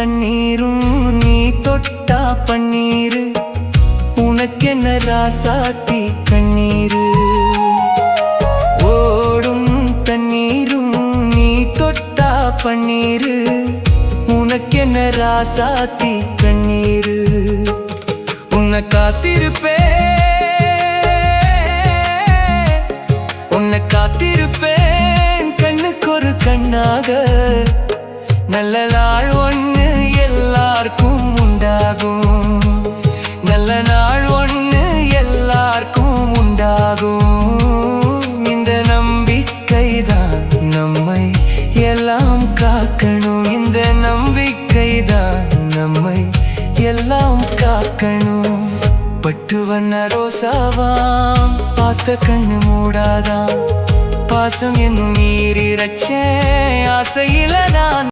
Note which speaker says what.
Speaker 1: தண்ணீரும் நீ தொட்டா பன்னீரு உனக்கென்ன ராசாத்தி கண்ணீரு ஓடும் தண்ணீரும் நீ தொட்டா பன்னீரு உனக்கென்ன ராசாத்தி கண்ணீரு உன்னை காத்திருப்பேன் கண்ணுக்கொரு கண்ணாக நல்ல நாள் ஒன்று எல்லாருக்கும் உண்டாகும் நல்ல நாள் ஒன்று எல்லாருக்கும் உண்டாகும் இந்த நம்பிக்கைதான் நம்மை எல்லாம் காக்கணும் இந்த நம்பிக்கைதான் நம்மை எல்லாம் காக்கணும் பட்டு வண்ண ரோசாவாம் பார்த்த கண்ணு மூடாதாம் பாசம் என்னும் நீரிரச்சே ஆசையில நான்